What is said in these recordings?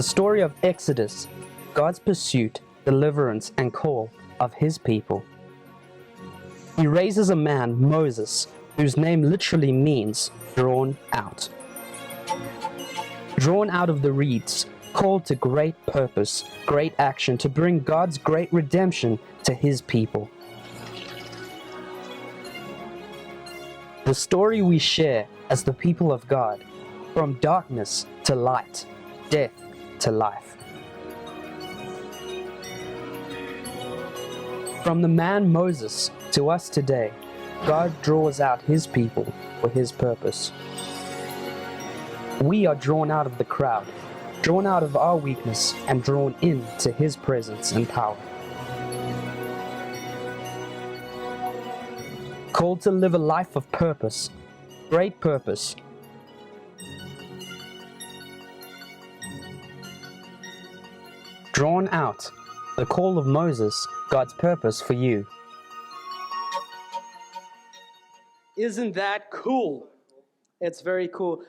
story of Exodus, God's pursuit, deliverance, and call of His people. He raises a man, Moses, whose name literally means drawn out. Drawn out of the reeds, called to great purpose, great action, to bring God's great redemption to His people. The story we share as the people of God, from darkness to light, death to life. From the man Moses to us today, God draws out His people for His purpose. We are drawn out of the crowd, drawn out of our weakness, and drawn into His presence and power. Called to live a life of purpose, great purpose. Drawn out, the call of Moses, God's purpose for you. Isn't that cool? It's very cool.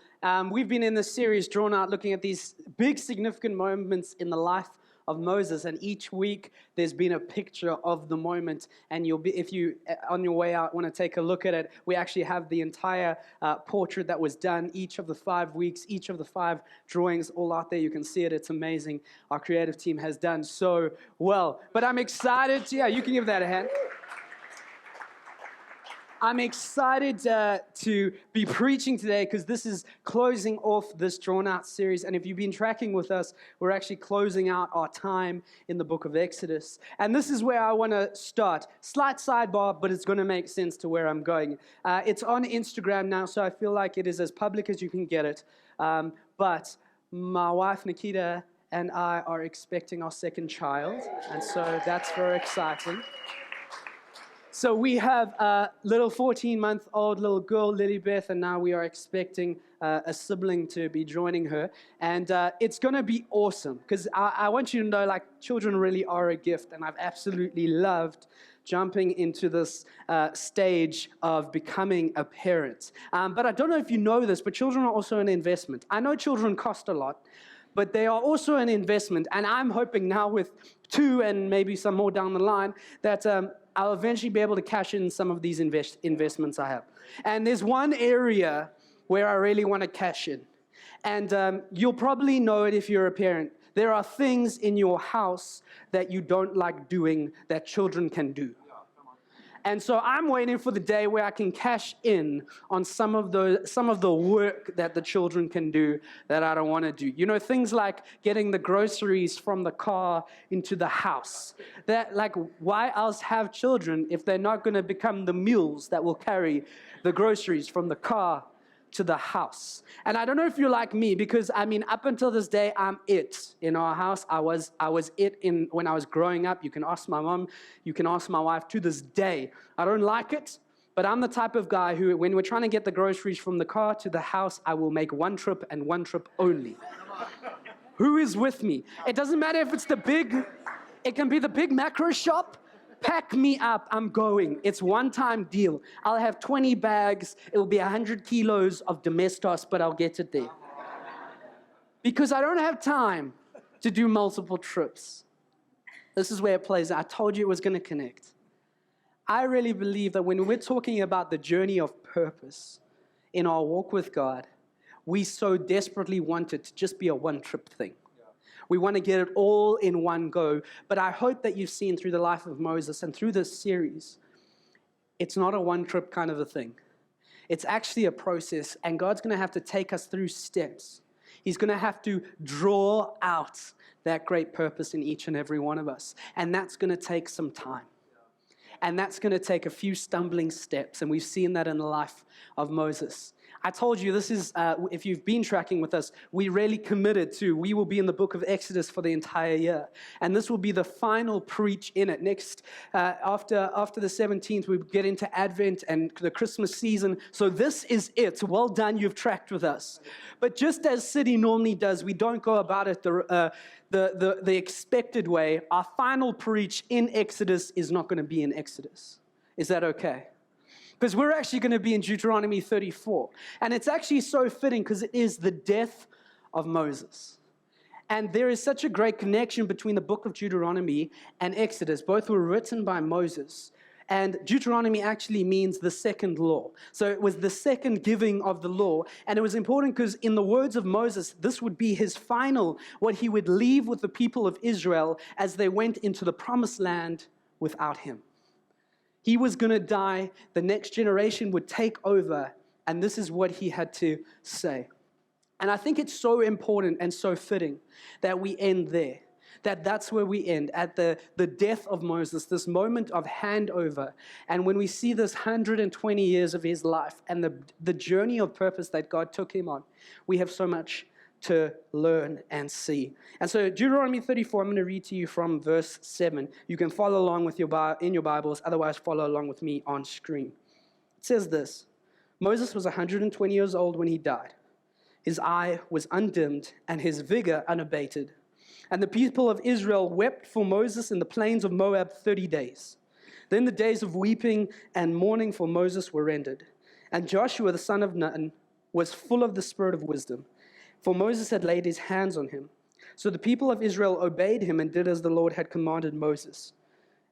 We've been in this series, Drawn Out, looking at these big significant moments in the life of Moses, and each week there's been a picture of the moment, and if you on your way out want to take a look at it, we actually have the entire portrait that was done, each of the 5 weeks, each of the 5 drawings, all out there. You can see it. It's amazing. Our creative team has done so well. But I'm excited. Yeah, you can give that a hand. I'm excited to be preaching today because this is closing off this Drawn Out series. And if you've been tracking with us, we're actually closing out our time in the book of Exodus. And this is where I want to start. Slight sidebar, but it's going to make sense to where I'm going. It's on Instagram now, so I feel like it is as public as you can get it. But my wife, Nikita, and I are expecting our second child. And so that's very exciting. So we have a little 14-month-old little girl, Lilybeth, and now we are expecting a sibling to be joining her. And it's going to be awesome because I want you to know, like, children really are a gift, and I've absolutely loved jumping into this stage of becoming a parent. But I don't know if you know this, but children are also an investment. I know children cost a lot, but they are also an investment. And I'm hoping now with 2 and maybe some more down the line that I'll eventually be able to cash in some of these investments I have. And there's one area where I really want to cash in. And you'll probably know it if you're a parent. There are things in your house that you don't like doing that children can do. And so I'm waiting for the day where I can cash in on some of the work that the children can do that I don't want to do. You know, things like getting the groceries from the car into the house. That, like, why else have children if they're not going to become the mules that will carry the groceries from the car to the house? And I don't know if you're like me, because I mean, up until this day, I'm it in our house. I was it when I was growing up. You can ask my mom, you can ask my wife. To this day, I don't like it, but I'm the type of guy who, when we're trying to get the groceries from the car to the house, I will make one trip and one trip only. Who is with me? It doesn't matter if it's it can be the big macro shop. Pack me up, I'm going. It's one-time deal. I'll have 20 bags. It will be 100 kilos of Domestos, but I'll get it there. Because I don't have time to do multiple trips. This is where it plays out. I told you it was going to connect. I really believe that when we're talking about the journey of purpose in our walk with God, we so desperately want it to just be a one-trip thing. We want to get it all in one go. But I hope that you've seen through the life of Moses and through this series, it's not a one-trip kind of a thing. It's actually a process, and God's going to have to take us through steps. He's going to have to draw out that great purpose in each and every one of us. And that's going to take some time. And that's going to take a few stumbling steps, and we've seen that in the life of Moses. I told you this is, if you've been tracking with us, we really committed to, we will be in the book of Exodus for the entire year. And this will be the final preach in it. Next, after the 17th, we get into Advent and the Christmas season. So this is it. Well done, you've tracked with us. But just as City normally does, we don't go about it the expected way. Our final preach in Exodus is not going to be in Exodus. Is that okay? Because we're actually going to be in Deuteronomy 34. And it's actually so fitting because it is the death of Moses. And there is such a great connection between the book of Deuteronomy and Exodus. Both were written by Moses. And Deuteronomy actually means the second law. So it was the second giving of the law. And it was important because in the words of Moses, this would be his final, what he would leave with the people of Israel as they went into the promised land without him. He was going to die. The next generation would take over. And this is what he had to say. And I think it's so important and so fitting that we end there. That's where we end, at the death of Moses, this moment of handover. And when we see this 120 years of his life and the journey of purpose that God took him on, we have so much to learn and see. And so Deuteronomy 34, I'm going to read to you from verse 7. You can follow along with in your Bibles, otherwise follow along with me on screen. It says this: Moses was 120 years old when he died. His eye was undimmed and his vigor unabated. And the people of Israel wept for Moses in the plains of Moab 30 days. Then the days of weeping and mourning for Moses were ended. And Joshua the son of Nun was full of the spirit of wisdom, for Moses had laid his hands on him. So the people of Israel obeyed him and did as the Lord had commanded Moses.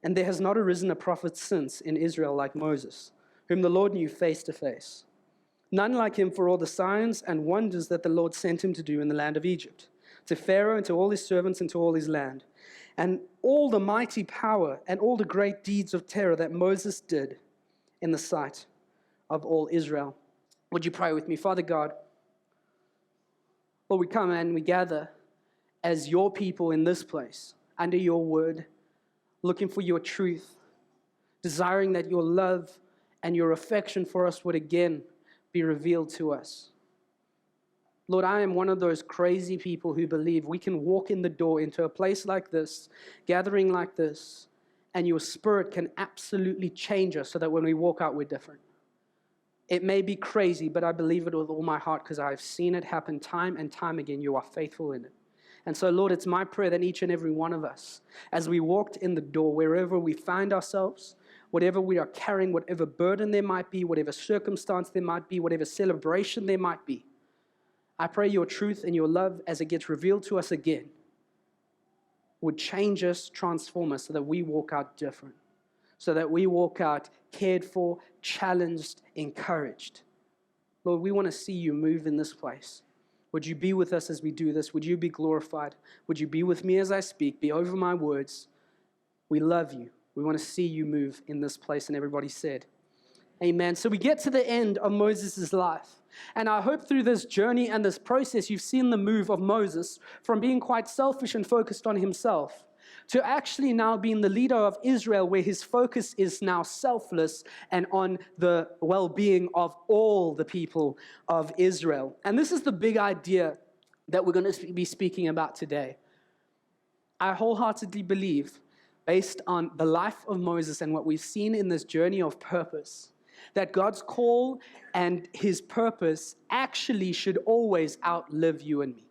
And there has not arisen a prophet since in Israel like Moses, whom the Lord knew face to face. None like him for all the signs and wonders that the Lord sent him to do in the land of Egypt, to Pharaoh and to all his servants and to all his land, and all the mighty power and all the great deeds of terror that Moses did in the sight of all Israel. Would you pray with me? Father God, Lord, we come and we gather as your people in this place, under your word, looking for your truth, desiring that your love and your affection for us would again be revealed to us. Lord, I am one of those crazy people who believe we can walk in the door into a place like this, gathering like this, and your spirit can absolutely change us so that when we walk out, we're different. It may be crazy, but I believe it with all my heart because I've seen it happen time and time again. You are faithful in it. And so, Lord, it's my prayer that each and every one of us, as we walked in the door, wherever we find ourselves, whatever we are carrying, whatever burden there might be, whatever circumstance there might be, whatever celebration there might be, I pray your truth and your love, as it gets revealed to us again, would change us, transform us, so that we walk out different, so that we walk out cared for, challenged, encouraged. Lord, we want to see you move in this place. Would you be with us as we do this? Would you be glorified? Would you be with me as I speak? Be over my words. We love you. We want to see you move in this place. And everybody said, amen. So we get to the end of Moses' life. And I hope through this journey and this process, you've seen the move of Moses from being quite selfish and focused on himself to actually now being the leader of Israel, where his focus is now selfless and on the well-being of all the people of Israel. And this is the big idea that we're going to be speaking about today. I wholeheartedly believe, based on the life of Moses and what we've seen in this journey of purpose, that God's call and his purpose actually should always outlive you and me.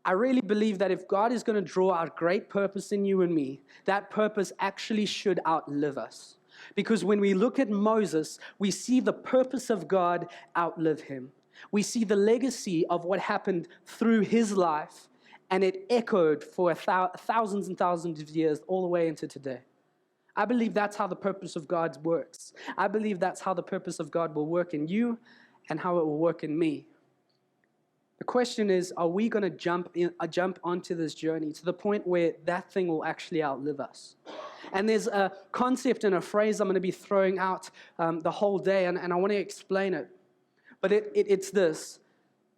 I really believe that if God is going to draw out great purpose in you and me, that purpose actually should outlive us. Because when we look at Moses, we see the purpose of God outlive him. We see the legacy of what happened through his life, and it echoed for thousands and thousands of years all the way into today. I believe that's how the purpose of God works. I believe that's how the purpose of God will work in you and how it will work in me. The question is, are we going to jump onto this journey to the point where that thing will actually outlive us? And there's a concept and a phrase I'm going to be throwing out the whole day, and I want to explain it. But it's this.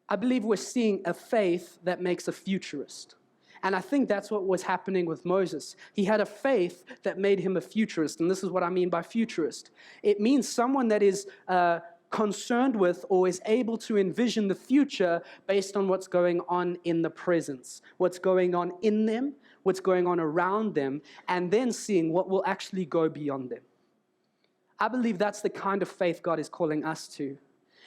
I believe we're seeing a faith that makes a futurist. And I think that's what was happening with Moses. He had a faith that made him a futurist. And this is what I mean by futurist. It means someone that is concerned with or is able to envision the future based on what's going on in the presence, what's going on in them, what's going on around them, and then seeing what will actually go beyond them. I believe that's the kind of faith God is calling us to.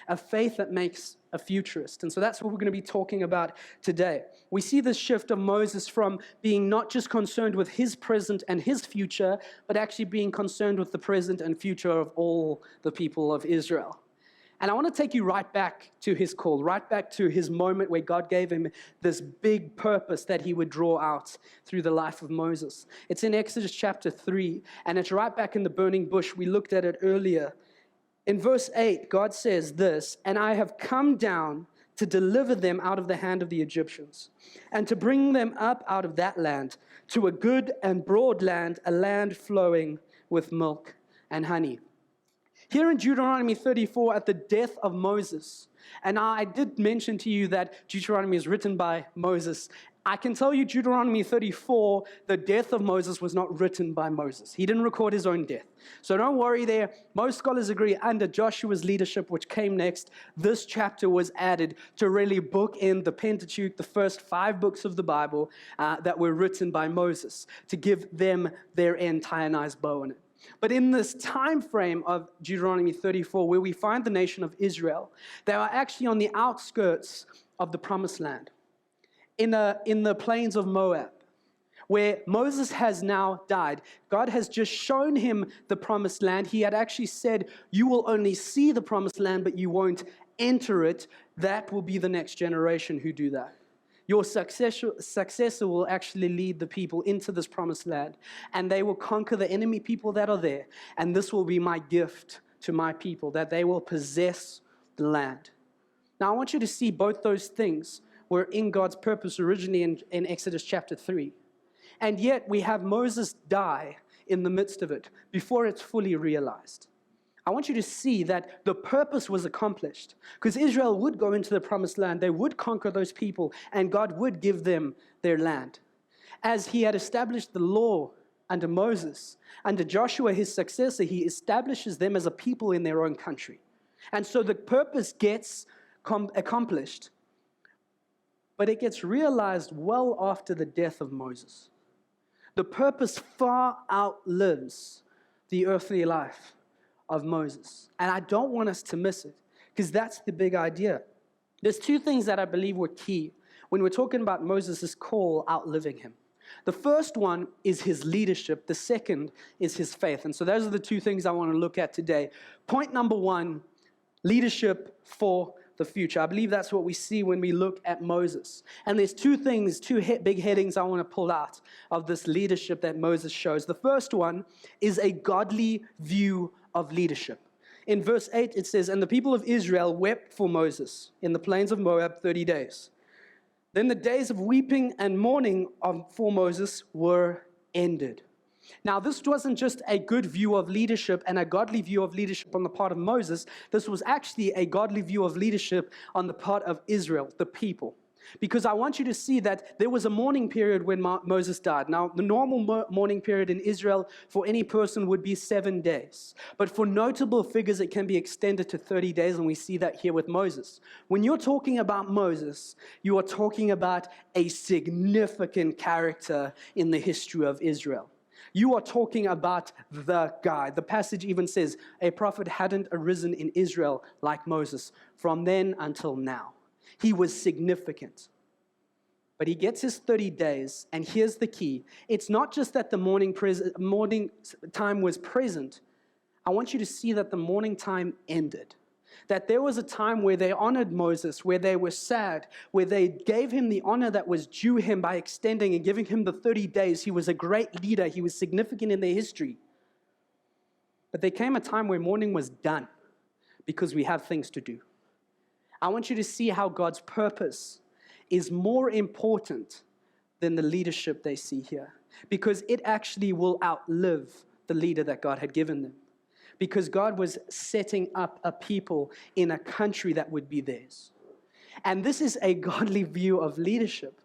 A faith that makes a futurist. And so that's what we're going to be talking about today. We see this shift of Moses from being not just concerned with his present and his future, but actually being concerned with the present and future of all the people of Israel. And I want to take you right back to his call, right back to his moment where God gave him this big purpose that he would draw out through the life of Moses. It's in Exodus chapter 3, and it's right back in the burning bush. We looked at it earlier. In verse 8, God says this, "And I have come down to deliver them out of the hand of the Egyptians, and to bring them up out of that land to a good and broad land, a land flowing with milk and honey." Here in Deuteronomy 34, at the death of Moses, and I did mention to you that Deuteronomy is written by Moses. I can tell you Deuteronomy 34, the death of Moses was not written by Moses. He didn't record his own death. So don't worry there. Most scholars agree under Joshua's leadership, which came next, this chapter was added to really bookend the Pentateuch, the first 5 books of the Bible that were written by Moses, to give them their entire bow in it. But in this time frame of Deuteronomy 34, where we find the nation of Israel, they are actually on the outskirts of the promised land, in the plains of Moab, where Moses has now died. God has just shown him the promised land. He had actually said, "You will only see the promised land, but you won't enter it." That will be the next generation who do that. Your successor will actually lead the people into this promised land, and they will conquer the enemy people that are there. And this will be my gift to my people, that they will possess the land. Now, I want you to see both those things were in God's purpose originally in Exodus chapter 3. And yet we have Moses die in the midst of it before it's fully realized. I want you to see that the purpose was accomplished, because Israel would go into the promised land. They would conquer those people, and God would give them their land. As he had established the law under Moses, under Joshua, his successor, he establishes them as a people in their own country. And so the purpose gets accomplished, but it gets realized well after the death of Moses. The purpose far outlives the earthly life of Moses. And I don't want us to miss it, because that's the big idea. There's 2 things that I believe were key when we're talking about Moses' call outliving him. The first one is his leadership. The second is his faith. And so those are the 2 things I want to look at today. Point number 1, leadership for the future. I believe that's what we see when we look at Moses. And there's 2 things, 2 big headings I want to pull out of this leadership that Moses shows. The first one is a godly view of leadership. In verse 8, it says, "And the people of Israel wept for Moses in the plains of Moab 30 days. Then the days of weeping and mourning for Moses were ended." Now, this wasn't just a good view of leadership and a godly view of leadership on the part of Moses. This was actually a godly view of leadership on the part of Israel, the people. Because I want you to see that there was a mourning period when Moses died. Now, the normal mourning period in Israel for any person would be 7 days. But for notable figures, it can be extended to 30 days, and we see that here with Moses. When you're talking about Moses, you are talking about a significant character in the history of Israel. You are talking about the guy. The passage even says, a prophet hadn't arisen in Israel like Moses from then until now. He was significant. But he gets his 30 days, and here's the key. It's not just that the morning time was present. I want you to see that the morning time ended. That there was a time where they honored Moses, where they were sad, where they gave him the honor that was due him by extending and giving him the 30 days. He was a great leader. He was significant in their history. But there came a time where mourning was done because we have things to do. I want you to see how God's purpose is more important than the leadership they see here, because it actually will outlive the leader that God had given them. Because God was setting up a people in a country that would be theirs. And this is a godly view of leadership,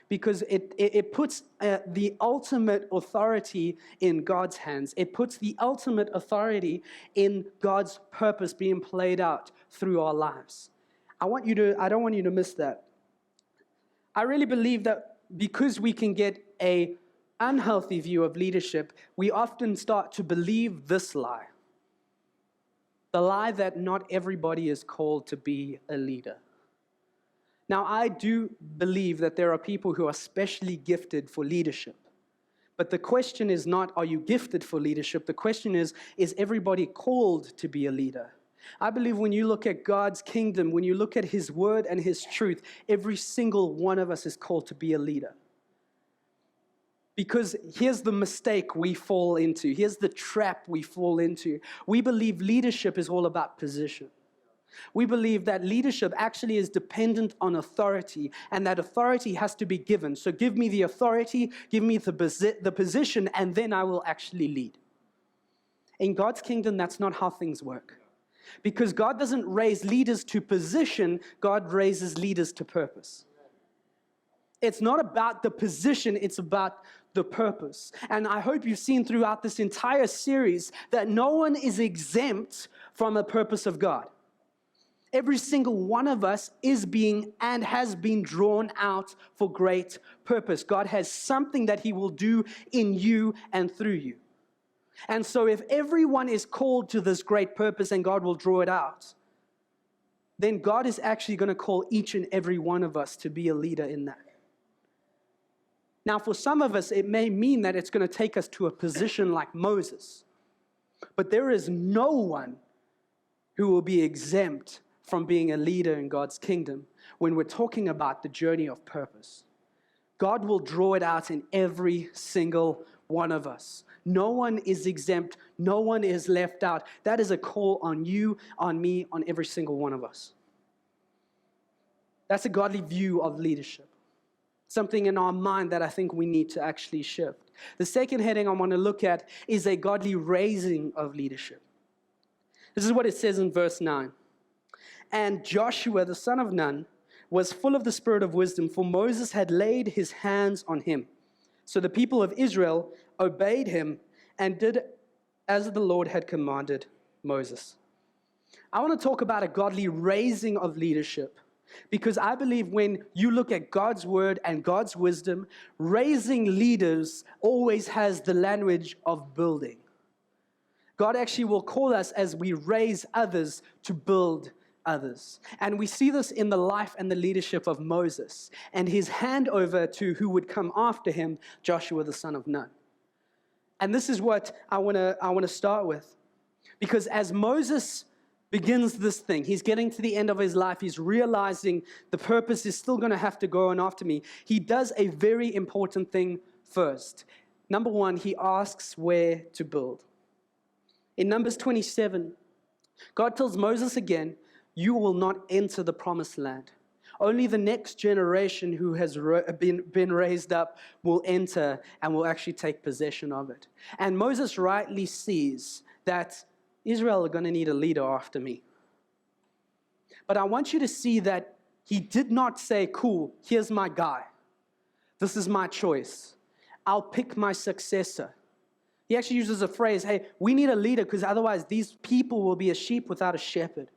because it puts the ultimate authority in God's hands. It puts the ultimate authority in God's purpose being played out through our lives. I don't want you to miss that. I really believe that because we can get an unhealthy view of leadership, we often start to believe this lie. The lie that not everybody is called to be a leader. Now, I do believe that there are people who are specially gifted for leadership. But the question is not, are you gifted for leadership? The question is everybody called to be a leader? I believe when you look at God's kingdom, when you look at His word and His truth, every single one of us is called to be a leader. Because here's the mistake we fall into. Here's the trap we fall into. We believe leadership is all about position. We believe that leadership actually is dependent on authority, and that authority has to be given. So give me the authority, give me the position, and then I will actually lead. In God's kingdom, that's not how things work. Because God doesn't raise leaders to position, God raises leaders to purpose. It's not about the position, it's about the purpose. And I hope you've seen throughout this entire series that no one is exempt from the purpose of God. Every single one of us is being and has been drawn out for great purpose. God has something that He will do in you and through you. And so if everyone is called to this great purpose and God will draw it out, then God is actually going to call each and every one of us to be a leader in that. Now, for some of us, it may mean that it's going to take us to a position like Moses. But there is no one who will be exempt from being a leader in God's kingdom when we're talking about the journey of purpose. God will draw it out in every single one of us. No one is exempt. No one is left out. That is a call on you, on me, on every single one of us. That's a godly view of leadership. Something in our mind that I think we need to actually shift. The second heading I want to look at is a godly raising of leadership. This is what it says in verse 9. And Joshua, the son of Nun, was full of the spirit of wisdom, for Moses had laid his hands on him. So the people of Israel obeyed him and did as the Lord had commanded Moses. I want to talk about a godly raising of leadership, because I believe when you look at God's word and God's wisdom, raising leaders always has the language of building. God actually will call us as we raise others to build others. And we see this in the life and the leadership of Moses and his handover to who would come after him, Joshua the son of Nun. And this is what I want to start with. Because as Moses begins this thing, he's getting to the end of his life, he's realizing the purpose is still going to have to go on after me. He does a very important thing first. Number one, he asks where to build. In Numbers 27, God tells Moses again, you will not enter the promised land. Only the next generation who has been raised up will enter and will actually take possession of it. And Moses rightly sees that Israel are going to need a leader after me. But I want you to see that he did not say, cool, here's my guy. This is my choice. I'll pick my successor. He actually uses a phrase, hey, we need a leader because otherwise these people will be a sheep without a shepherd.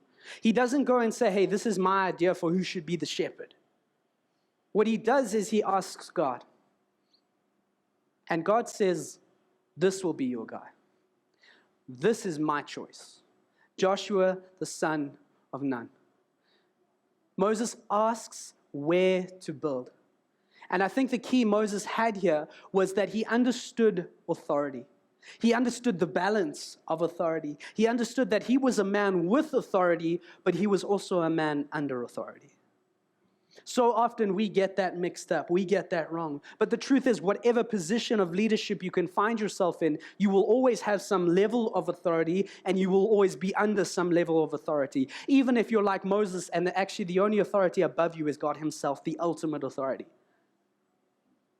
He doesn't go and say, hey, this is my idea for who should be the shepherd. What he does is he asks God. And God says, this will be your guy. This is my choice. Joshua, the son of Nun. Moses asks where to build. And I think the key Moses had here was that he understood authority. He understood the balance of authority. He understood that he was a man with authority, but he was also a man under authority. So often we get that mixed up. We get that wrong. But the truth is, whatever position of leadership you can find yourself in, you will always have some level of authority, and you will always be under some level of authority. Even if you're like Moses, and actually the only authority above you is God himself, the ultimate authority.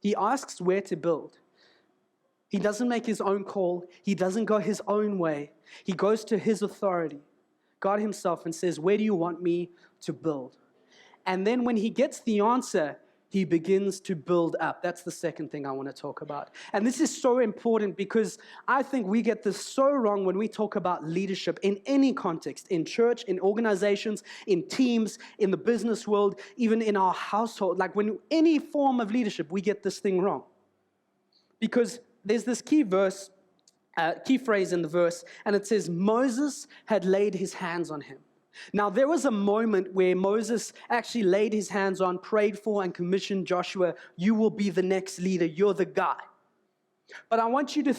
He asks where to build. He doesn't make his own call. He doesn't go his own way. He goes to his authority, God himself, and says, where do you want me to build? And then when he gets the answer, he begins to build up. That's the second thing I want to talk about. And this is so important because I think we get this so wrong when we talk about leadership in any context, in church, in organizations, in teams, in the business world, even in our household. Like when any form of leadership, we get this thing wrong. Because there's this key phrase in the verse, and it says, Moses had laid his hands on him. Now, there was a moment where Moses actually laid his hands on, prayed for, and commissioned Joshua, you will be the next leader, you're the guy. But I want you to,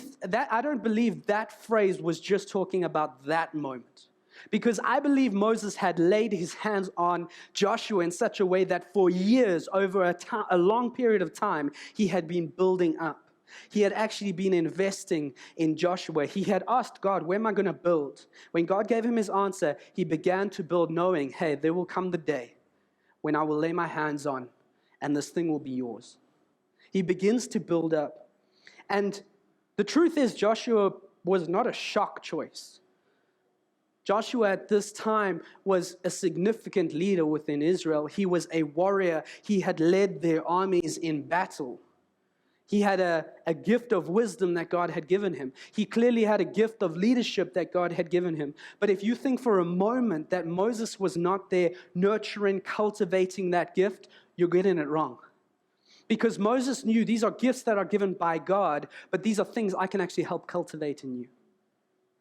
I don't believe that phrase was just talking about that moment. Because I believe Moses had laid his hands on Joshua in such a way that for years, over a long period of time, he had been building up. He had actually been investing in Joshua. He had asked God, where am I going to build? When God gave him his answer, he began to build knowing, hey, there will come the day when I will lay my hands on and this thing will be yours. He begins to build up. And the truth is, Joshua was not a shock choice. Joshua at this time was a significant leader within Israel. He was a warrior. He had led their armies in battle. He had a gift of wisdom that God had given him. He clearly had a gift of leadership that God had given him. But if you think for a moment that Moses was not there nurturing, cultivating that gift, you're getting it wrong. Because Moses knew these are gifts that are given by God, but these are things I can actually help cultivate in you.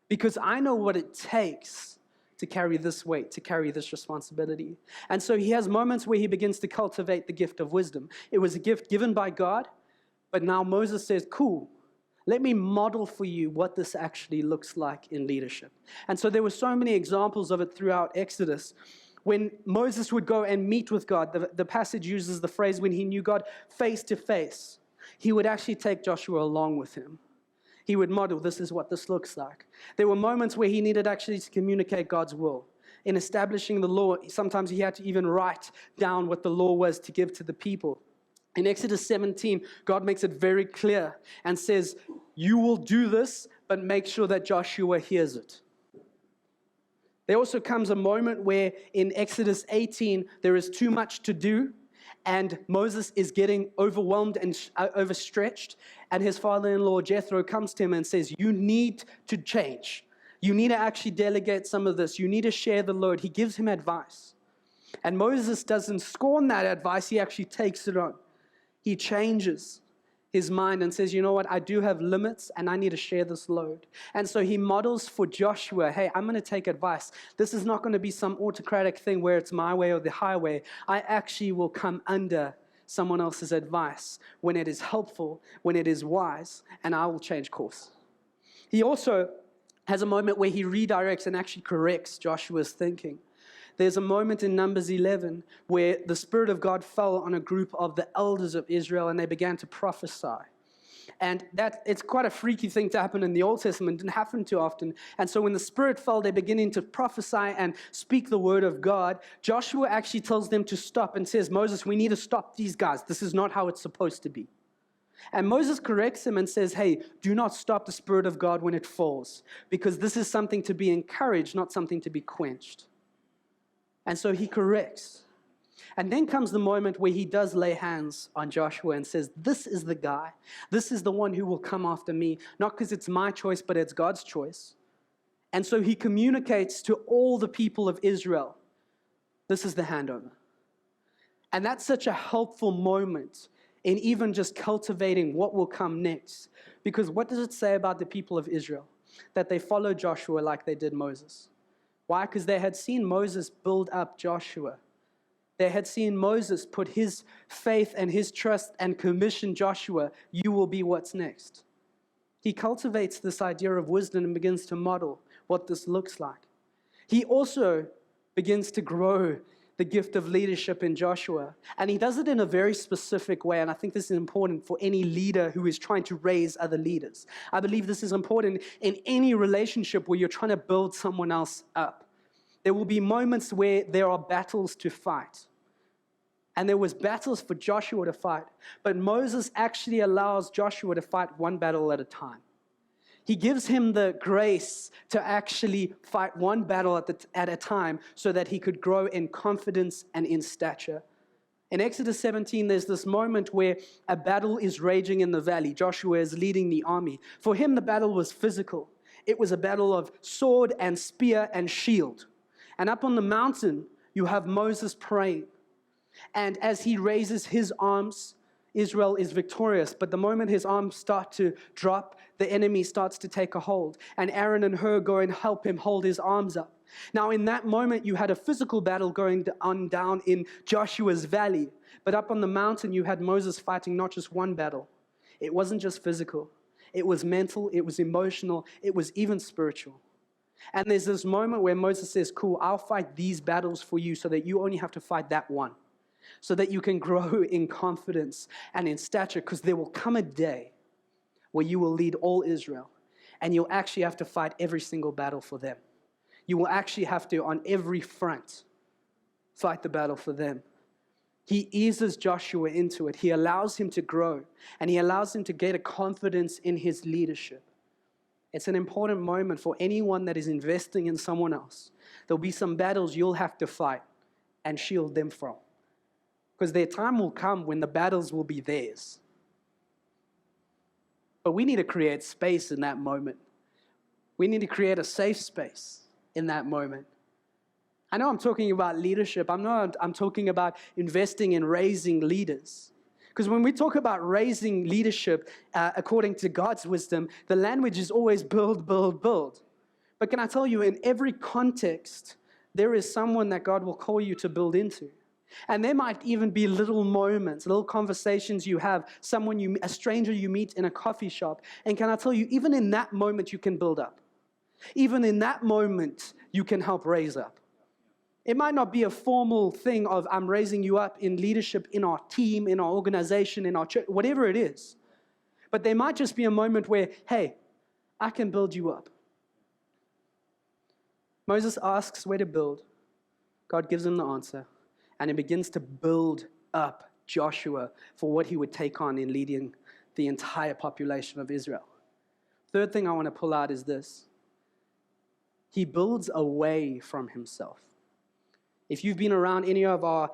Because I know what it takes to carry this weight, to carry this responsibility. And so he has moments where he begins to cultivate the gift of wisdom. It was a gift given by God, but now Moses says, cool, let me model for you what this actually looks like in leadership. And so there were so many examples of it throughout Exodus. When Moses would go and meet with God, the passage uses the phrase when he knew God face to face, he would actually take Joshua along with him. He would model, this is what this looks like. There were moments where he needed actually to communicate God's will. In establishing the law, sometimes he had to even write down what the law was to give to the people. In Exodus 17, God makes it very clear and says, you will do this, but make sure that Joshua hears it. There also comes a moment where in Exodus 18, there is too much to do, and Moses is getting overwhelmed and overstretched, and his father-in-law Jethro comes to him and says, you need to change. You need to actually delegate some of this. You need to share the load. He gives him advice. And Moses doesn't scorn that advice. He actually takes it on. He changes his mind and says, you know what, I do have limits and I need to share this load. And so he models for Joshua, hey, I'm going to take advice. This is not going to be some autocratic thing where it's my way or the highway. I actually will come under someone else's advice when it is helpful, when it is wise, and I will change course. He also has a moment where he redirects and actually corrects Joshua's thinking. There's a moment in Numbers 11 where the Spirit of God fell on a group of the elders of Israel and they began to prophesy. And it's quite a freaky thing to happen in the Old Testament. It didn't happen too often. And so when the Spirit fell, they're beginning to prophesy and speak the word of God. Joshua actually tells them to stop and says, Moses, we need to stop these guys. This is not how it's supposed to be. And Moses corrects him and says, hey, do not stop the Spirit of God when it falls, because this is something to be encouraged, not something to be quenched. And so he corrects. And then comes the moment where he does lay hands on Joshua and says, this is the guy. This is the one who will come after me, not because it's my choice, but it's God's choice. And so he communicates to all the people of Israel, this is the handover. And that's such a helpful moment in even just cultivating what will come next. Because what does it say about the people of Israel? That they followed Joshua like they did Moses. Why? Because they had seen Moses build up Joshua. They had seen Moses put his faith and his trust and commission Joshua, you will be what's next. He cultivates this idea of wisdom and begins to model what this looks like. He also begins to grow the gift of leadership in Joshua. And he does it in a very specific way. And I think this is important for any leader who is trying to raise other leaders. I believe this is important in any relationship where you're trying to build someone else up. There will be moments where there are battles to fight. And there was battles for Joshua to fight. But Moses actually allows Joshua to fight one battle at a time. He gives him the grace to actually fight one battle at a time so that he could grow in confidence and in stature. In Exodus 17, there's this moment where a battle is raging in the valley. Joshua is leading the army. For him, the battle was physical. It was a battle of sword and spear and shield. And up on the mountain, you have Moses praying. And as he raises his arms, Israel is victorious. But the moment his arms start to drop, the enemy starts to take a hold. And Aaron and Hur go and help him hold his arms up. Now, in that moment, you had a physical battle going on down in Joshua's valley. But up on the mountain, you had Moses fighting not just one battle. It wasn't just physical. It was mental. It was emotional. It was even spiritual. And there's this moment where Moses says, cool, I'll fight these battles for you so that you only have to fight that one, so that you can grow in confidence and in stature, because there will come a day where you will lead all Israel, and you'll actually have to fight every single battle for them. You will actually have to, on every front, fight the battle for them. He eases Joshua into it. He allows him to grow, and he allows him to get a confidence in his leadership. It's an important moment for anyone that is investing in someone else. There'll be some battles you'll have to fight and shield them from, because their time will come when the battles will be theirs. But we need to create space in that moment. We need to create a safe space in that moment. I know I'm talking about leadership. I'm talking about investing in raising leaders. Because when we talk about raising leadership, according to God's wisdom, the language is always build, build, build. But can I tell you, in every context, there is someone that God will call you to build into. And there might even be little moments, little conversations you have, a stranger you meet in a coffee shop. And can I tell you, even in that moment, you can build up. Even in that moment, you can help raise up. It might not be a formal thing of I'm raising you up in leadership in our team, in our organization, in our church, whatever it is. But there might just be a moment where, hey, I can build you up. Moses asks where to build. God gives him the answer. And he begins to build up Joshua for what he would take on in leading the entire population of Israel. Third thing I want to pull out is this. He builds away from himself. If you've been around any of our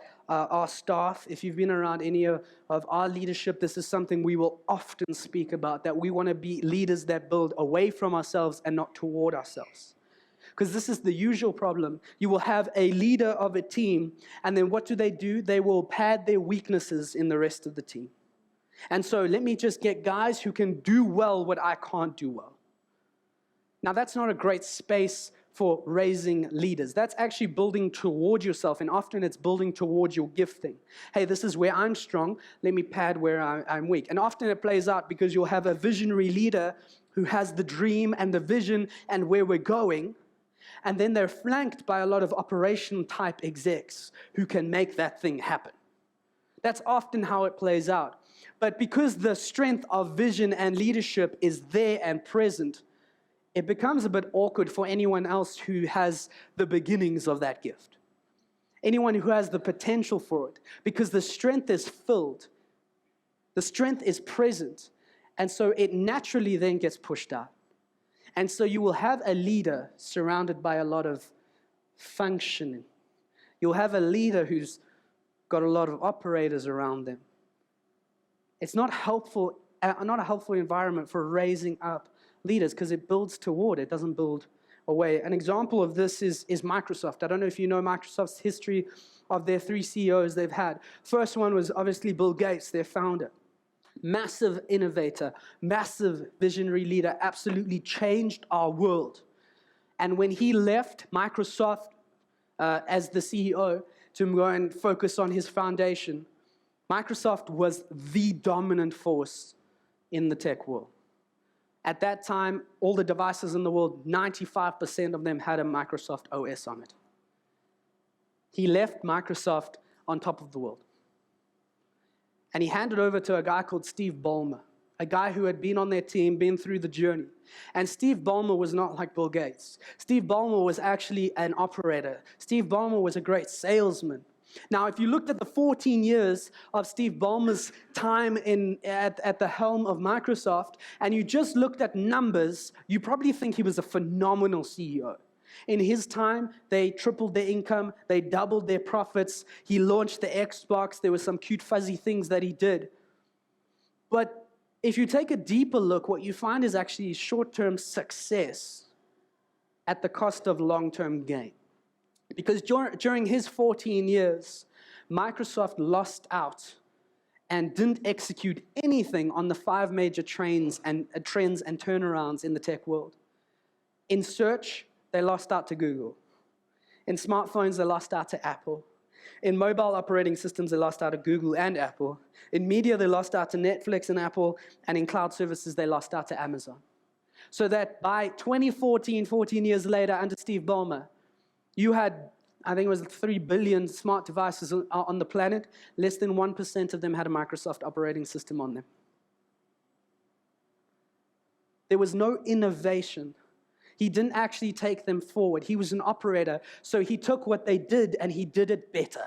staff, if you've been around any of our leadership, this is something we will often speak about, that we want to be leaders that build away from ourselves and not toward ourselves. Because this is the usual problem. You will have a leader of a team, and then what do? They will pad their weaknesses in the rest of the team. And so let me just get guys who can do well what I can't do well. Now, that's not a great space for raising leaders. That's actually building toward yourself, and often it's building towards your gifting. Hey, this is where I'm strong. Let me pad where I'm weak. And often it plays out because you'll have a visionary leader who has the dream and the vision and where we're going, and then they're flanked by a lot of operation-type execs who can make that thing happen. That's often how it plays out. But because the strength of vision and leadership is there and present, it becomes a bit awkward for anyone else who has the beginnings of that gift. Anyone who has the potential for it, because the strength is filled. The strength is present. And so it naturally then gets pushed out. And so you will have a leader surrounded by a lot of functioning. You'll have a leader who's got a lot of operators around them. It's not a helpful environment for raising up leaders, because it builds toward, it doesn't build away. An example of this is Microsoft. I don't know if you know Microsoft's history of their 3 CEOs they've had. First one was obviously Bill Gates, their founder. Massive innovator, massive visionary leader, absolutely changed our world. And when he left Microsoft as the CEO to go and focus on his foundation, Microsoft was the dominant force in the tech world. At that time, all the devices in the world, 95% of them had a Microsoft OS on it. He left Microsoft on top of the world. And he handed over to a guy called Steve Ballmer, a guy who had been on their team, been through the journey. And Steve Ballmer was not like Bill Gates. Steve Ballmer was actually an operator. Steve Ballmer was a great salesman. Now, if you looked at the 14 years of Steve Ballmer's time at the helm of Microsoft, and you just looked at numbers, you probably think he was a phenomenal CEO. In his time, they tripled their income, they doubled their profits, he launched the Xbox, there were some cute fuzzy things that he did. But if you take a deeper look, what you find is actually short-term success at the cost of long-term gain. Because during his 14 years, Microsoft lost out and didn't execute anything on the 5 major trends and turnarounds in the tech world. In search, they lost out to Google. In smartphones, they lost out to Apple. In mobile operating systems, they lost out to Google and Apple. In media, they lost out to Netflix and Apple. And in cloud services, they lost out to Amazon. So that by 14 years later, under Steve Ballmer, you had, I think it was 3 billion smart devices on the planet. Less than 1% of them had a Microsoft operating system on them. There was no innovation. He didn't actually take them forward. He was an operator, so he took what they did and he did it better.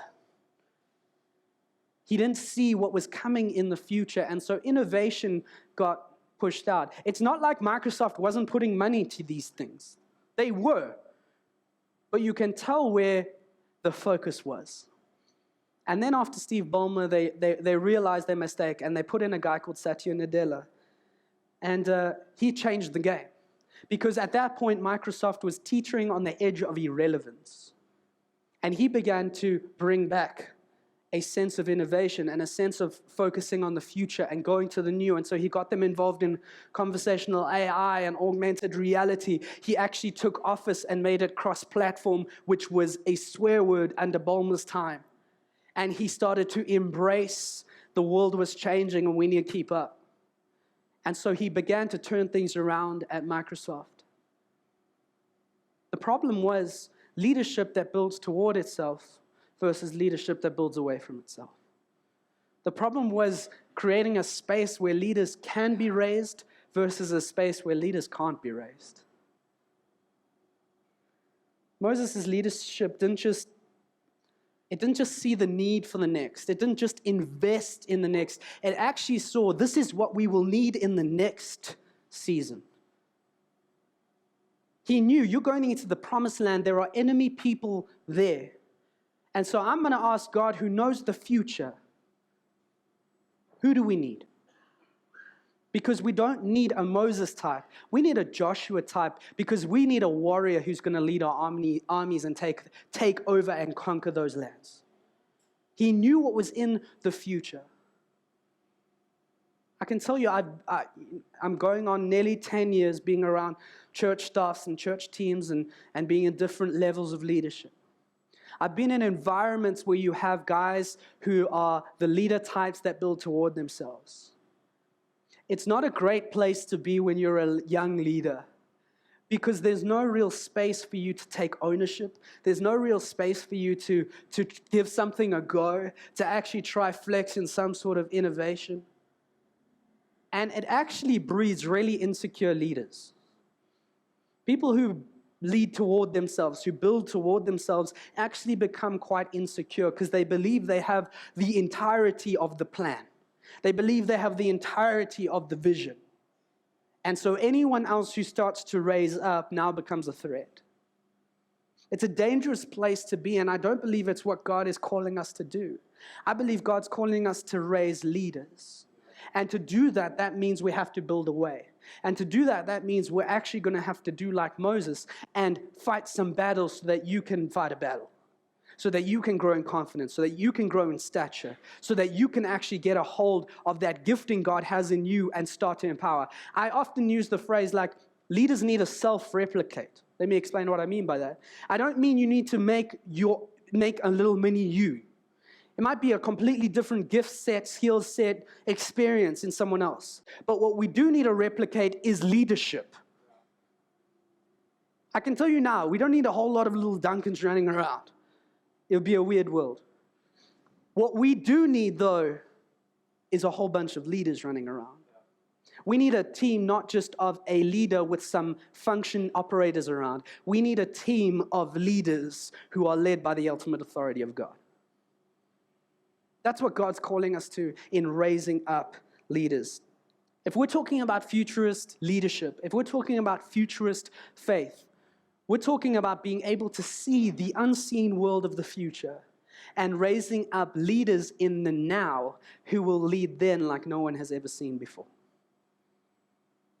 He didn't see what was coming in the future, and so innovation got pushed out. It's not like Microsoft wasn't putting money to these things. They were. But you can tell where the focus was. And then after Steve Ballmer, they realized their mistake, and they put in a guy called Satya Nadella. And he changed the game. Because at that point, Microsoft was teetering on the edge of irrelevance. And he began to bring back a sense of innovation and a sense of focusing on the future and going to the new. And so he got them involved in conversational AI and augmented reality. He actually took Office and made it cross-platform, which was a swear word under Ballmer's time. And he started to embrace the world was changing and we need to keep up. And so he began to turn things around at Microsoft. The problem was leadership that builds toward itself versus leadership that builds away from itself. The problem was creating a space where leaders can be raised versus a space where leaders can't be raised. Moses' leadership didn't just see the need for the next. It didn't just invest in the next. It actually saw this is what we will need in the next season. He knew you're going into the promised land. There are enemy people there. And so I'm going to ask God, who knows the future, who do we need? Because we don't need a Moses type. We need a Joshua type because we need a warrior who's going to lead our armies and take over and conquer those lands. He knew what was in the future. I can tell you, I'm going on nearly 10 years being around church staffs and church teams and being in different levels of leadership. I've been in environments where you have guys who are the leader types that build toward themselves. It's not a great place to be when you're a young leader because there's no real space for you to take ownership. There's no real space for you to give something a go, to actually try flex in some sort of innovation. And it actually breeds really insecure leaders. People who lead toward themselves, who build toward themselves, actually become quite insecure because they believe they have the entirety of the plan. They believe they have the entirety of the vision. And so anyone else who starts to raise up now becomes a threat. It's a dangerous place to be, and I don't believe it's what God is calling us to do. I believe God's calling us to raise leaders. And to do that, that means we have to build a way. And to do that, that means we're actually going to have to do like Moses and fight some battles so that you can fight a battle. So that you can grow in confidence, so that you can grow in stature, so that you can actually get a hold of that gifting God has in you and start to empower. I often use the phrase like, leaders need to self-replicate. Let me explain what I mean by that. I don't mean you need to make a little mini you. It might be a completely different gift set, skill set, experience in someone else. But what we do need to replicate is leadership. I can tell you now, we don't need a whole lot of little Duncans running around. It'll be a weird world. What we do need, though, is a whole bunch of leaders running around. We need a team not just of a leader with some function operators around. We need a team of leaders who are led by the ultimate authority of God. That's what God's calling us to in raising up leaders. If we're talking about futurist leadership, if we're talking about futurist faith, we're talking about being able to see the unseen world of the future and raising up leaders in the now who will lead then like no one has ever seen before.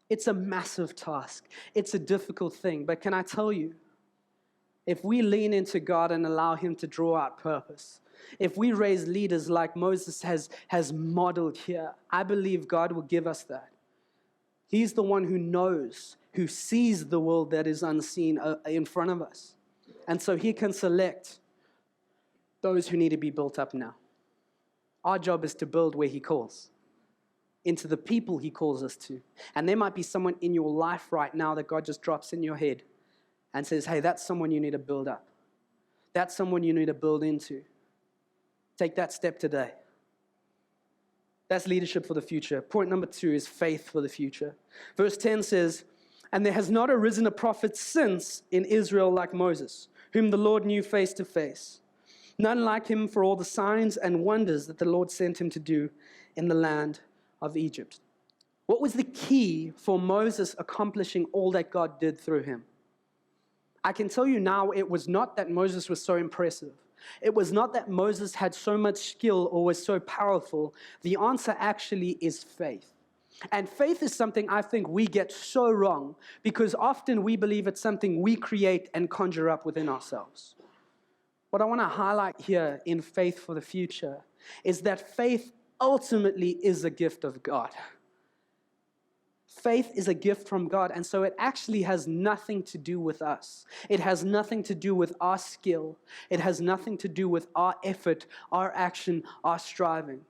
It's a massive task. It's a difficult thing. But can I tell you, if we lean into God and allow Him to draw out purpose, if we raise leaders like Moses has modeled here, I believe God will give us that. He's the one who knows, who sees the world that is unseen in front of us. And so He can select those who need to be built up now. Our job is to build where He calls. into the people he calls us to. And there might be someone in your life right now that God just drops in your head and says, hey, that's someone you need to build up. That's someone you need to build into. Take that step today. That's leadership for the future. Point number 2 is faith for the future. Verse 10 says, and there has not arisen a prophet since in Israel like Moses, whom the Lord knew face to face. None like him for all the signs and wonders that the Lord sent him to do in the land of Egypt. What was the key for Moses accomplishing all that God did through him? I can tell you now, it was not that Moses was so impressive. It was not that Moses had so much skill or was so powerful. The answer actually is faith. And faith is something I think we get so wrong because often we believe it's something we create and conjure up within ourselves. What I want to highlight here in faith for the future is that faith ultimately is a gift of God. Faith is a gift from God, and so it actually has nothing to do with us. It has nothing to do with our skill. It has nothing to do with our effort, our action, our striving.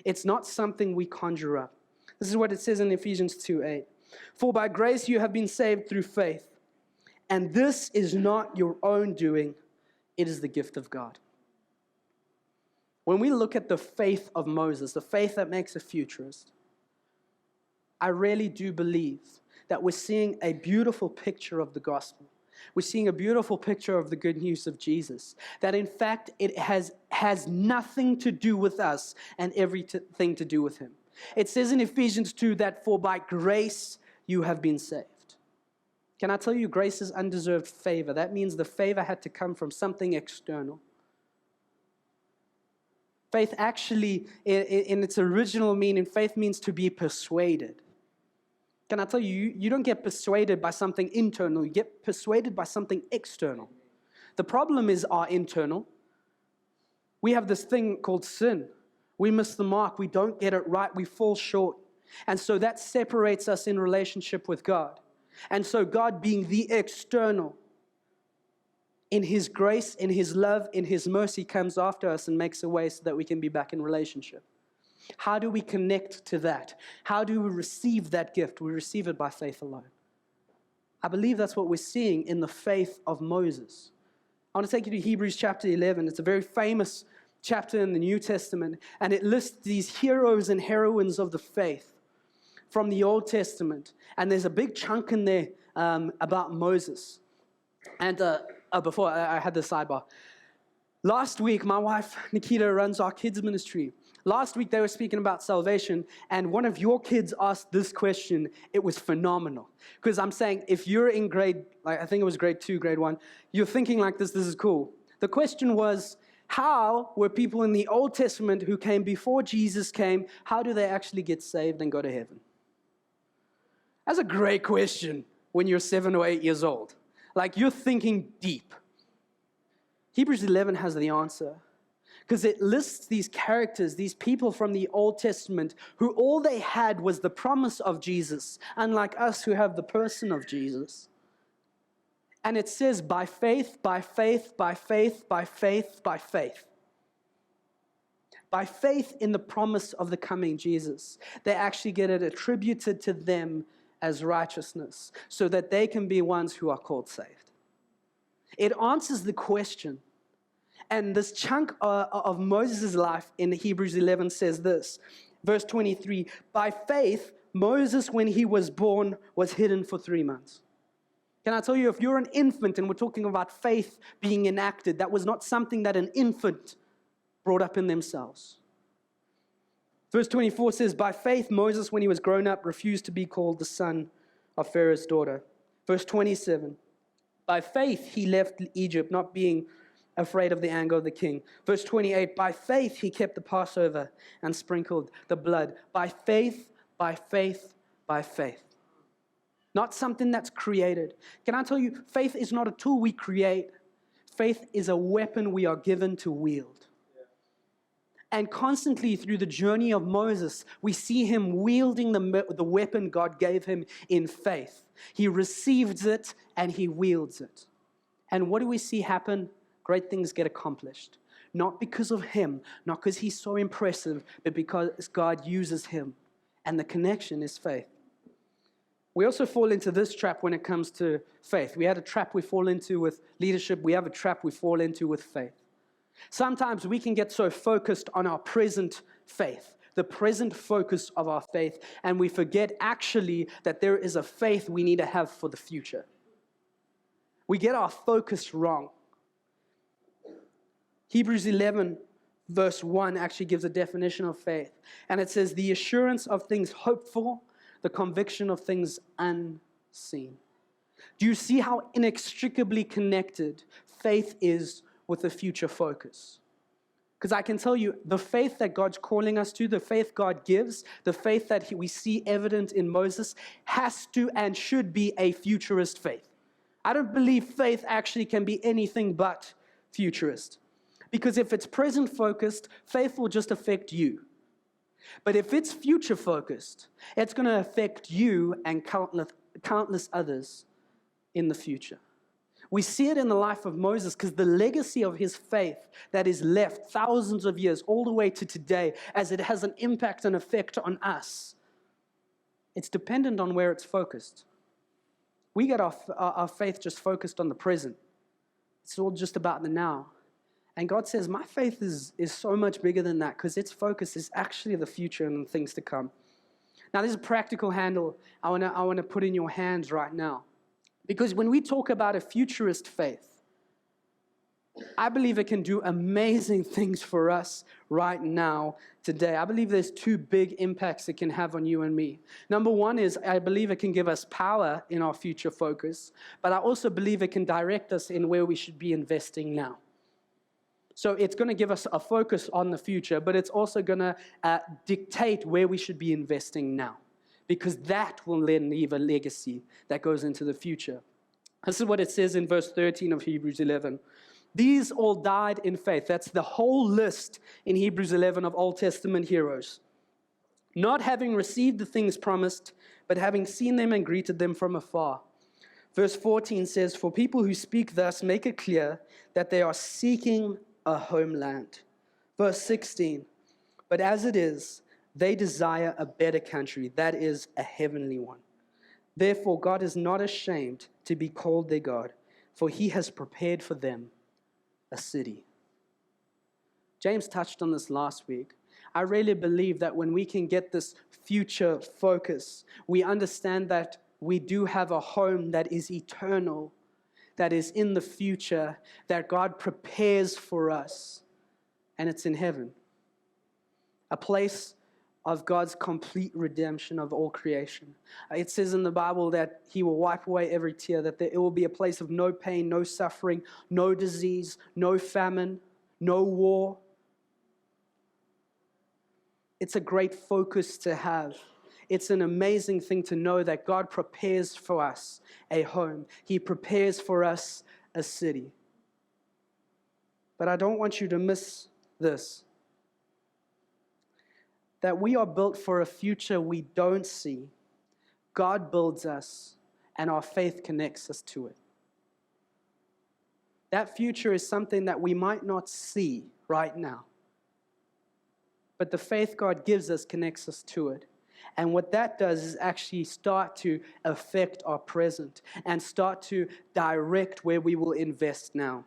It's not something we conjure up. This is what it says in Ephesians 2:8. For by grace you have been saved through faith, and this is not your own doing, it is the gift of God. When we look at the faith of Moses, the faith that makes a futurist, I really do believe that we're seeing a beautiful picture of the gospel. We're seeing a beautiful picture of the good news of Jesus. That in fact, it has nothing to do with us and everything to do with him. It says in Ephesians 2 that for by grace you have been saved. Can I tell you, grace is undeserved favor. That means the favor had to come from something external. Faith actually, in its original meaning, faith means to be persuaded. Can I tell you, you don't get persuaded by something internal, you get persuaded by something external. The problem is our internal. We have this thing called sin. We miss the mark, we don't get it right, we fall short. And so that separates us in relationship with God. And so God being the external, in his grace, in his love, in his mercy, comes after us and makes a way so that we can be back in relationship. How do we connect to that? How do we receive that gift? We receive it by faith alone. I believe that's what we're seeing in the faith of Moses. I want to take you to Hebrews chapter 11. It's a very famous chapter in the New Testament, and it lists these heroes and heroines of the faith from the Old Testament. And there's a big chunk in there about Moses. And before I had the sidebar. Last week, my wife, Nikita, runs our kids ministry. Last week, they were speaking about salvation, and one of your kids asked this question. It was phenomenal. Because I'm saying, if you're in grade, like I think it was grade 2, grade 1, you're thinking like this is cool. The question was, how were people in the Old Testament who came before Jesus came, how do they actually get saved and go to heaven? That's a great question when you're 7 or 8 years old. Like, you're thinking deep. Hebrews 11 has the answer. Because it lists these characters, these people from the Old Testament, who all they had was the promise of Jesus, unlike us who have the person of Jesus. And it says, by faith, by faith, by faith, by faith, by faith. By faith in the promise of the coming Jesus, they actually get it attributed to them as righteousness, so that they can be ones who are called saved. It answers the question. And this chunk of Moses' life in Hebrews 11 says this, verse 23, by faith, Moses, when he was born, was hidden for 3 months. Can I tell you, if you're an infant, and we're talking about faith being enacted, that was not something that an infant brought up in themselves. Verse 24 says, by faith, Moses, when he was grown up, refused to be called the son of Pharaoh's daughter. Verse 27, by faith, he left Egypt, not being afraid of the anger of the king. Verse 28, by faith, he kept the Passover and sprinkled the blood. By faith, by faith, by faith. Not something that's created. Can I tell you, faith is not a tool we create. Faith is a weapon we are given to wield. And constantly through the journey of Moses, we see him wielding the weapon God gave him in faith. He receives it and he wields it. And what do we see happen? Great things get accomplished. Not because of him, not because he's so impressive, but because God uses him And the connection is faith. We also fall into this trap when it comes to faith. We had a trap we fall into with leadership. We have a trap we fall into with faith. Sometimes we can get so focused on our present faith, the present focus of our faith, and we forget actually that there is a faith we need to have for the future. We get our focus wrong. Hebrews 11 verse 1 actually gives a definition of faith. And it says, the assurance of things hoped for, the conviction of things unseen. Do you see how inextricably connected faith is with the future focus? Because I can tell you, the faith that God's calling us to, the faith God gives, the faith that we see evident in Moses, has to and should be a futurist faith. I don't believe faith actually can be anything but futurist. Because if it's present focused, faith will just affect you. But if it's future focused, it's going to affect you and countless others in the future. We see it in the life of Moses because the legacy of his faith that is left thousands of years all the way to today, as it has an impact and effect on it's dependent on where it's focused. We get our faith just focused on the present. It's all just about the now. And God says, my faith is so much bigger than that because its focus is actually the future and the things to come. Now, there's a practical handle I want to put in your hands right now. Because when we talk about a futurist faith, I believe it can do amazing things for us right now, today. I believe there's two big impacts it can have on you and me. Number one is I believe it can give us power in our future focus, but I also believe it can direct us in where we should be investing now. So it's going to give us a focus on the future, but it's also going to dictate where we should be investing now, because that will then leave a legacy that goes into the future. This is what it says in verse 13 of Hebrews 11. These all died in faith. That's the whole list in Hebrews 11 of Old Testament heroes. Not having received the things promised, but having seen them and greeted them from afar. Verse 14 says, for people who speak thus make it clear that they are seeking a homeland. Verse 16, but as it is, they desire a better country, that is, a heavenly one. Therefore, God is not ashamed to be called their God, for he has prepared for them a city. James touched on this last week. I really believe that when we can get this future focus, we understand that we do have a home that is eternal, that is in the future, that God prepares for us, and it's in heaven. A place of God's complete redemption of all creation. It says in the Bible that he will wipe away every tear, that it will be a place of no pain, no suffering, no disease, no famine, no war. It's a great focus to have. It's an amazing thing to know that God prepares for us a home. He prepares for us a city. But I don't want you to miss this. That we are built for a future we don't see. God builds us, and our faith connects us to it. That future is something that we might not see right now. But the faith God gives us connects us to it. And what that does is actually start to affect our present and start to direct where we will invest now.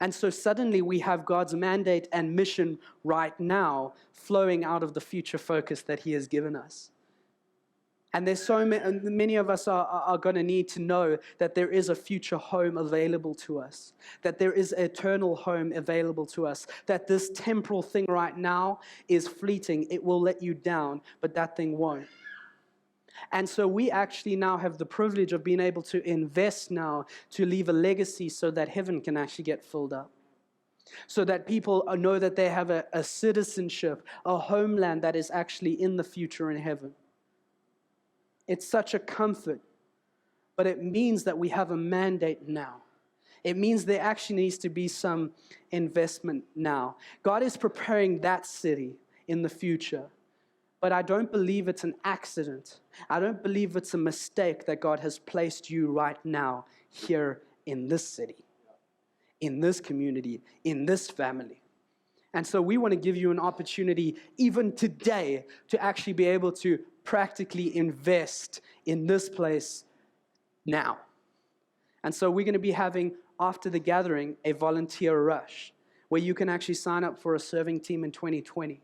And so suddenly we have God's mandate and mission right now flowing out of the future focus that he has given us. And there's so many of us are going to need to know that there is a future home available to us, that there is an eternal home available to us, that this temporal thing right now is fleeting. It will let you down, but that thing won't. And so we actually now have the privilege of being able to invest now to leave a legacy so that heaven can actually get filled up. So that people know that they have a citizenship, a homeland that is actually in the future in heaven. It's such a comfort, but it means that we have a mandate now. It means there actually needs to be some investment now. God is preparing that city in the future, but I don't believe it's an accident. I don't believe it's a mistake that God has placed you right now here in this city, in this community, in this family. And so we want to give you an opportunity even today to actually be able to practically invest in this place now. And so we're going to be having, after the gathering, a volunteer rush where you can actually sign up for a serving team in 2020.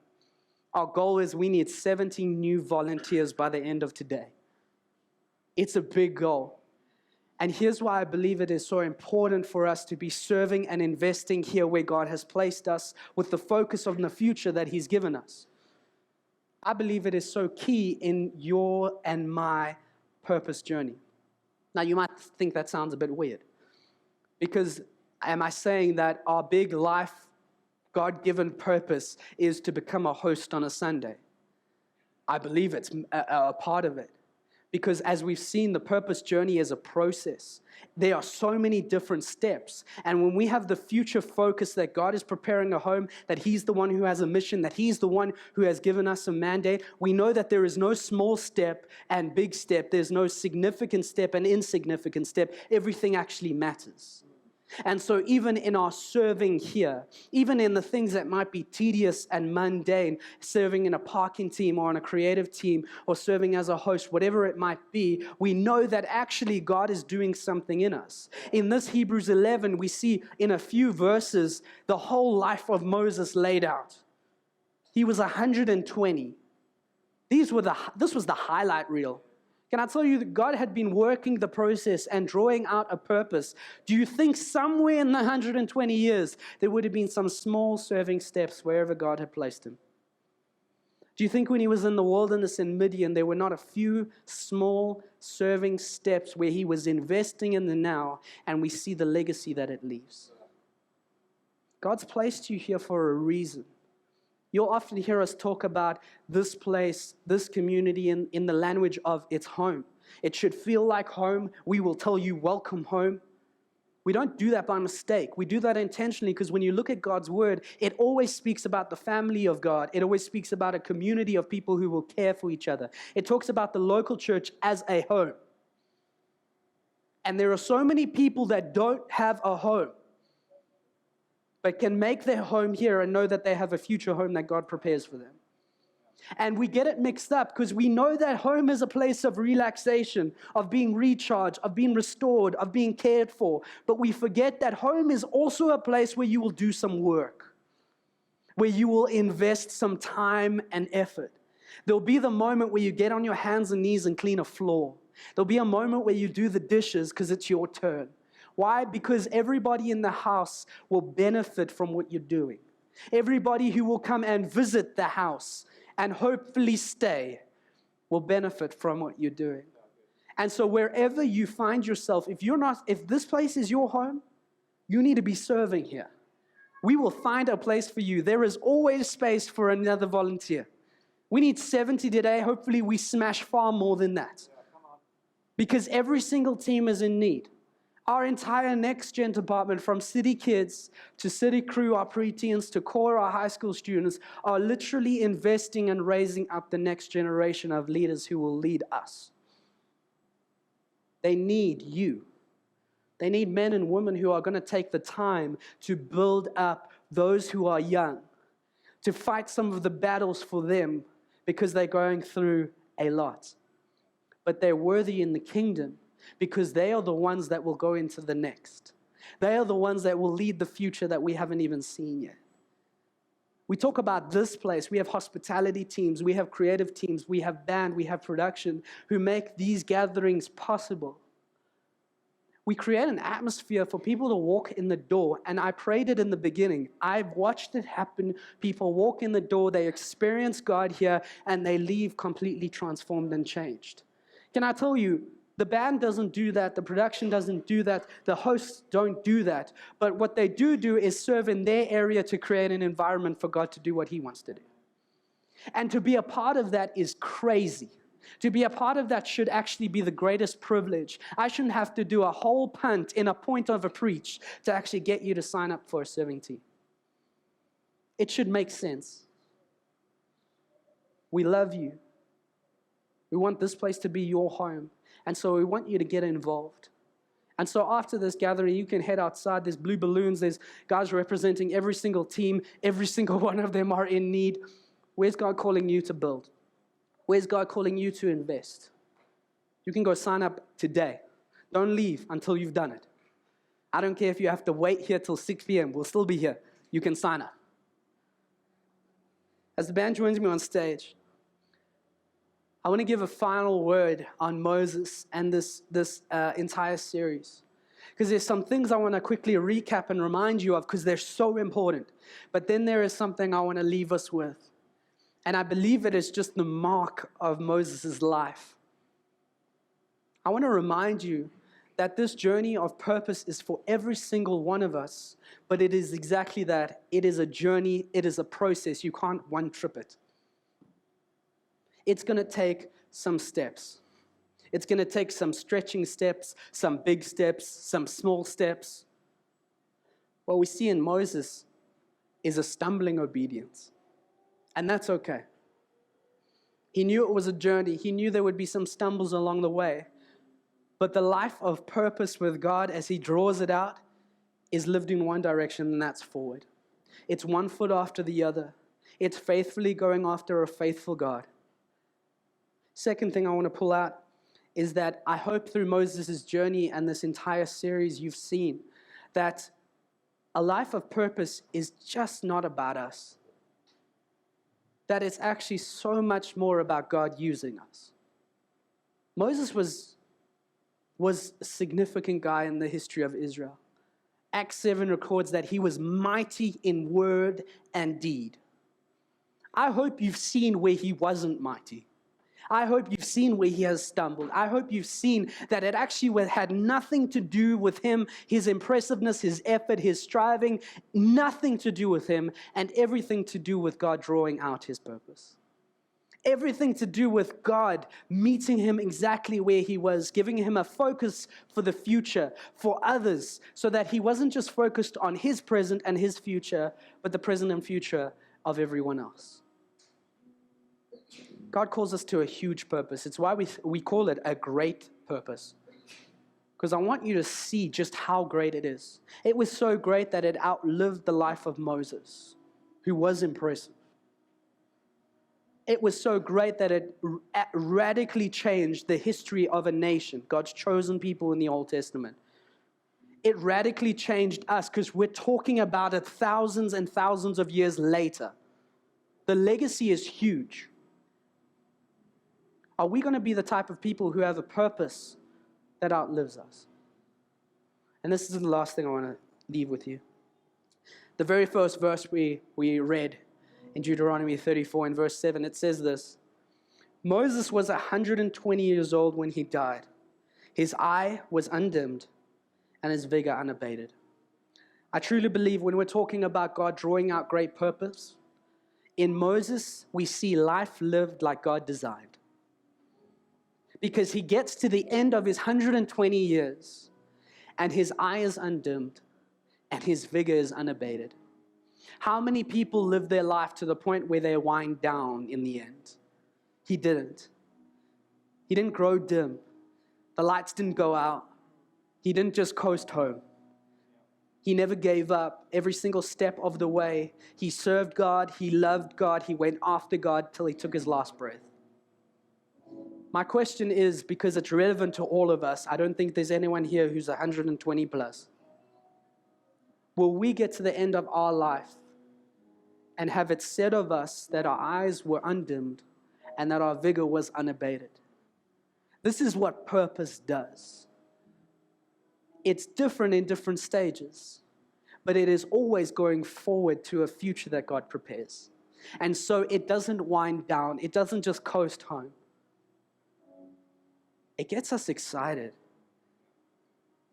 Our goal is we need 70 new volunteers by the end of today. It's a big goal. And here's why I believe it is so important for us to be serving and investing here where God has placed us with the focus on the future that He's given us. I believe it is so key in your and my purpose journey. Now, you might think that sounds a bit weird, because am I saying that our big life, God-given purpose is to become a host on a Sunday? I believe it's a part of it. Because as we've seen, the purpose journey is a process. There are so many different steps. And when we have the future focus that God is preparing a home, that He's the one who has a mission, that He's the one who has given us a mandate, we know that there is no small step and big step. There's no significant step and insignificant step. Everything actually matters. And so even in our serving here, even in the things that might be tedious and mundane, serving in a parking team or on a creative team or serving as a host, whatever it might be, we know that actually God is doing something in us. In this Hebrews 11, we see in a few verses the whole life of Moses laid out. He was 120. This was the highlight reel. Can I tell you that God had been working the process and drawing out a purpose? Do you think somewhere in the 120 years there would have been some small serving steps wherever God had placed him? Do you think when he was in the wilderness in Midian, there were not a few small serving steps where he was investing in the now, and we see the legacy that it leaves? God's placed you here for a reason. You'll often hear us talk about this place, this community in the language of its home. It should feel like home. We will tell you, welcome home. We don't do that by mistake. We do that intentionally because when you look at God's word, it always speaks about the family of God. It always speaks about a community of people who will care for each other. It talks about the local church as a home. And there are so many people that don't have a home, but can make their home here and know that they have a future home that God prepares for them. And we get it mixed up because we know that home is a place of relaxation, of being recharged, of being restored, of being cared for. But we forget that home is also a place where you will do some work, where you will invest some time and effort. There'll be the moment where you get on your hands and knees and clean a floor. There'll be a moment where you do the dishes because it's your turn. Why? Because everybody in the house will benefit from what you're doing. Everybody who will come and visit the house and hopefully stay will benefit from what you're doing. And so wherever you find yourself, if this place is your home, you need to be serving here. We will find a place for you. There is always space for another volunteer. We need 70 today. Hopefully we smash far more than that. Because every single team is in need. Our entire Next Gen department, from City Kids to City Crew, our preteens, to core, our high school students, are literally investing and raising up the next generation of leaders who will lead us. They need you. They need men and women who are going to take the time to build up those who are young, to fight some of the battles for them because they're going through a lot. But they're worthy in the kingdom, because they are the ones that will go into the next. They are the ones that will lead the future that we haven't even seen yet. We talk about this place. We have hospitality teams. We have creative teams. We have band. We have production who make these gatherings possible. We create an atmosphere for people to walk in the door. And I prayed it in the beginning. I've watched it happen. People walk in the door. They experience God here. And they leave completely transformed and changed. Can I tell you, the band doesn't do that. The production doesn't do that. The hosts don't do that. But what they do is serve in their area to create an environment for God to do what He wants to do. And to be a part of that is crazy. To be a part of that should actually be the greatest privilege. I shouldn't have to do a whole punt in a point of a preach to actually get you to sign up for a serving team. It should make sense. We love you. We want this place to be your home. And so we want you to get involved. And so after this gathering, you can head outside. There's blue balloons. There's guys representing every single team. Every single one of them are in need. Where's God calling you to build? Where's God calling you to invest? You can go sign up today. Don't leave until you've done it. I don't care if you have to wait here till 6 p.m. We'll still be here. You can sign up. As the band joins me on stage, I want to give a final word on Moses and this entire series. Because there's some things I want to quickly recap and remind you of because they're so important. But then there is something I want to leave us with. And I believe it is just the mark of Moses' life. I want to remind you that this journey of purpose is for every single one of us, but it is exactly that. It is a journey, it is a process. You can't one-trip it. It's going to take some steps. It's going to take some stretching steps, some big steps, some small steps. What we see in Moses is a stumbling obedience, and that's okay. He knew it was a journey. He knew there would be some stumbles along the way. But the life of purpose with God, as he draws it out, is lived in one direction, and that's forward. It's one foot after the other. It's faithfully going after a faithful God. Second thing I want to pull out is that I hope through Moses' journey and this entire series you've seen that a life of purpose is just not about us. That it's actually so much more about God using us. Moses was a significant guy in the history of Israel. Acts 7 records that he was mighty in word and deed. I hope you've seen where he wasn't mighty. I hope you've seen where he has stumbled. I hope you've seen that it actually had nothing to do with him, his impressiveness, his effort, his striving, nothing to do with him, and everything to do with God drawing out his purpose. Everything to do with God meeting him exactly where he was, giving him a focus for the future, for others, so that he wasn't just focused on his present and his future, but the present and future of everyone else. God calls us to a huge purpose. It's why we call it a great purpose. Because I want you to see just how great it is. It was so great that it outlived the life of Moses, who was impressive. It was so great that it radically changed the history of a nation, God's chosen people in the Old Testament. It radically changed us because we're talking about it thousands and thousands of years later. The legacy is huge. Are we going to be the type of people who have a purpose that outlives us? And this is the last thing I want to leave with you. The very first verse we read in Deuteronomy 34 in verse 7, it says this: Moses was 120 years old when he died. His eye was undimmed and his vigor unabated. I truly believe when we're talking about God drawing out great purpose, in Moses we see life lived like God designed. Because he gets to the end of his 120 years and his eye is undimmed and his vigor is unabated. How many people live their life to the point where they wind down in the end? He didn't. He didn't grow dim. The lights didn't go out. He didn't just coast home. He never gave up every single step of the way. He served God. He loved God. He went after God till he took his last breath. My question is, because it's relevant to all of us, I don't think there's anyone here who's 120 plus. Will we get to the end of our life and have it said of us that our eyes were undimmed and that our vigor was unabated? This is what purpose does. It's different in different stages, but it is always going forward to a future that God prepares. And so it doesn't wind down. It doesn't just coast home. It gets us excited.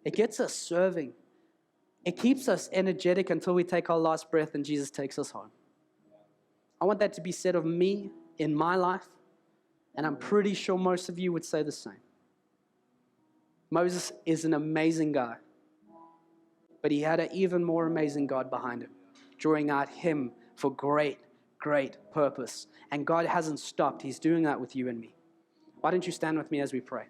It gets us serving. It keeps us energetic until we take our last breath and Jesus takes us home. I want that to be said of me in my life, and I'm pretty sure most of you would say the same. Moses is an amazing guy, but he had an even more amazing God behind him, drawing out him for great, great purpose. And God hasn't stopped. He's doing that with you and me. Why don't you stand with me as we pray?